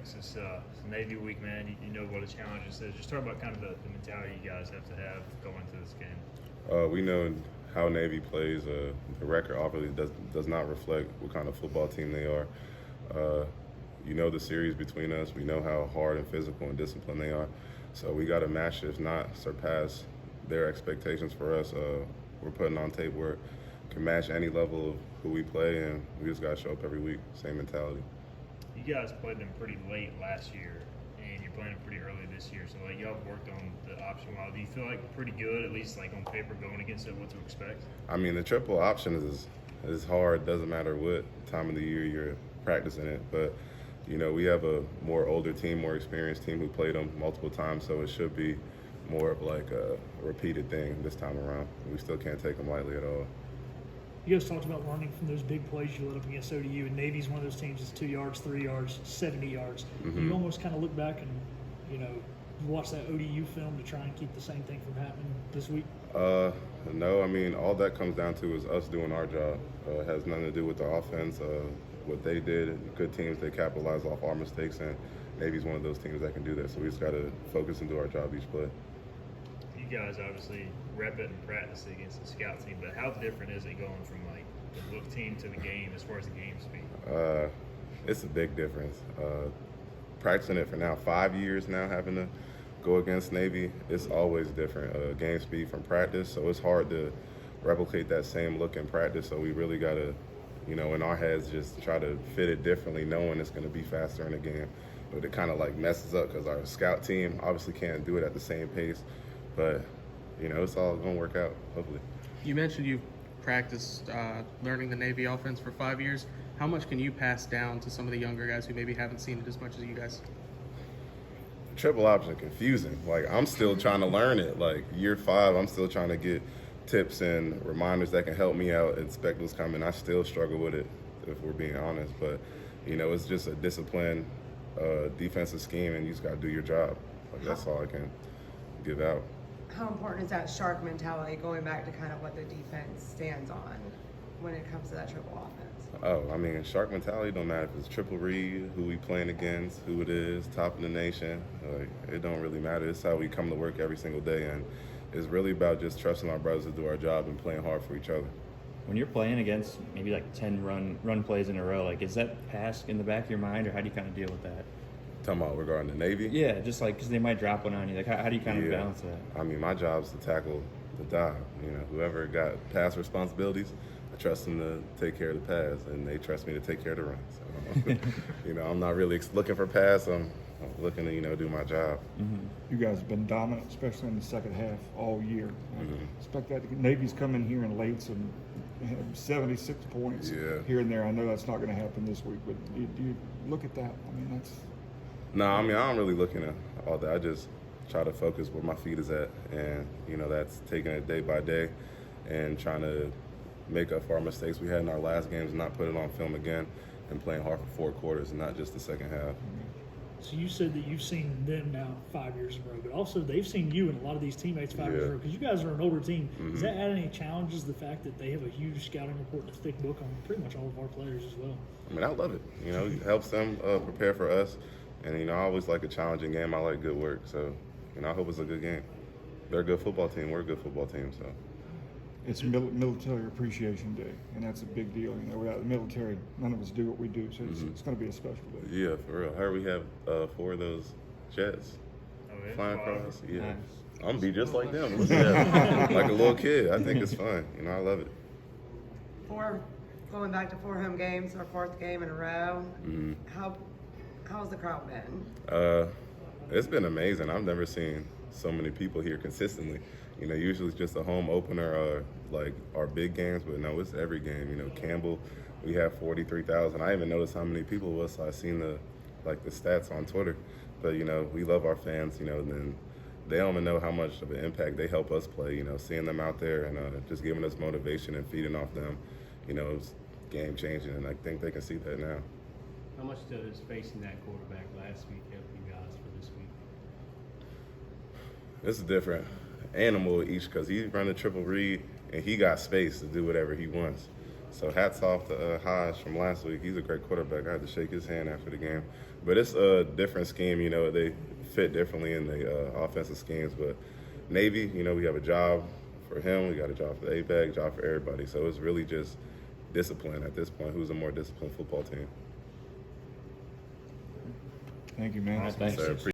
expects. It's Navy week, man. You know what a challenge this is. Just talk about kind of the mentality you guys have to have going into this game. We know how Navy plays. The record obviously does not reflect what kind of football team they are. You know the series between us. We know how hard and physical and disciplined they are. So we got to match, if not surpass, their expectations for us. We're putting on tape where can match any level of who we play, and we just got to show up every week. Same mentality. You guys played them pretty late last year, and you're playing them pretty early this year. So like y'all worked on the option model. Do you feel like pretty good, at least like on paper, going against it, what to expect? I mean, the triple option is hard. Doesn't matter what time of the year you're practicing it, but you know we have a more older team, more experienced team who played them multiple times, so it should be more of like a repeated thing this time around. We still can't take them lightly at all. You guys talked about learning from those big plays you let up against ODU, and Navy's one of those teams that's 2 yards, 3 yards, 70 yards. Mm-hmm. You almost kind of look back and, you know, watch that ODU film to try and keep the same thing from happening this week? No, I mean, all that comes down to is us doing our job. It has nothing to do with the offense. What they did, good teams, they capitalize off our mistakes, and Navy's one of those teams that can do that. So we just got to focus and do our job each play. You guys obviously rep it and practice it against the scout team, but how different is it going from like the look team to the game as far as the game speed? It's a big difference. Practicing it for now 5 years now, having to go against Navy, it's always different. Game speed from practice, so it's hard to replicate that same look in practice. So we really got to, you know, in our heads, just try to fit it differently, knowing it's going to be faster in the game. But it kind of like messes up because our scout team obviously can't do it at the same pace. But, you know, it's all going to work out, hopefully. You mentioned you've practiced learning the Navy offense for 5 years. How much can you pass down to some of the younger guys who maybe haven't seen it as much as you guys? Triple option confusing. Like, I'm still trying to learn it. Like, year 5, I'm still trying to get tips and reminders that can help me out and spectacles coming. I still struggle with it, if we're being honest. But, you know, it's just a disciplined defensive scheme, and you just got to do your job. Like, that's all I can give out. How important is that shark mentality, going back to kind of what the defense stands on when it comes to that triple offense? Oh, I mean, shark mentality don't matter if it's triple read, who we playing against, who it is, top of the nation. Like, it don't really matter. It's how we come to work every single day, and it's really about just trusting our brothers to do our job and playing hard for each other. When you're playing against maybe like 10 run plays in a row, like is that pass in the back of your mind, or how do you kind of deal with that? Talking about regarding the Navy? Yeah, just like because they might drop one on you. Like how do you kind of balance that? I mean, my job is to tackle the dive. You know, whoever got pass responsibilities, I trust them to take care of the pass, and they trust me to take care of the run. So, you know, I'm not really looking for pass. I'm looking to, you know, do my job. Mm-hmm. You guys have been dominant, especially in the second half all year. Mm-hmm. Expect that Navy's come in here in late and have 76 points here and there. I know that's not going to happen this week, but do you look at that? I mean, that's. No, I mean, I don't really looking at all that. I just try to focus where my feet is at, and you know that's taking it day by day and trying to make up for our mistakes we had in our last games and not put it on film again, and playing hard for 4 quarters and not just the second half. So you said that you've seen them now 5 years in a row, but also they've seen you and a lot of these teammates 5 years in a row, because you guys are an older team. Mm-hmm. Does that add any challenges, the fact that they have a huge scouting report and a thick book on pretty much all of our players as well? I mean, I love it. You know, it helps them prepare for us. And, you know, I always like a challenging game. I like good work. So, you know, I hope it's a good game. They're a good football team. We're a good football team. So, It's Military Appreciation Day, and that's a big deal. You know, without the military, none of us do what we do. So it's going to be a special day. yeah, for real. I heard we have 4 of those jets flying across. Yeah. Nice. I'm going to be just like them. Yeah. Like a little kid. I think it's fun. You know, I love it. Going back to 4 home games, our 4th game in a row. Mm-hmm. How's the crowd been? It's been amazing. I've never seen so many people here consistently. You know, usually it's just a home opener, like our big games, but no, it's every game. You know, Campbell, we have 43,000. I even noticed how many people it was. So I seen the stats on Twitter. But you know, we love our fans. You know, and then they don't even know how much of an impact they help us play. You know, seeing them out there and just giving us motivation and feeding off them. You know, it's game changing, and I think they can see that now. How much does facing that quarterback last week help you guys for this week? It's a different animal each because he's running triple read and he got space to do whatever he wants. So hats off to Hodge from last week. He's a great quarterback. I had to shake his hand after the game. But it's a different scheme. You know, they fit differently in the offensive schemes. But Navy, you know, we have a job for him. We got a job for the APEC, job for everybody. So it's really just discipline at this point. Who's a more disciplined football team? Thank you, man. All right, thanks. So,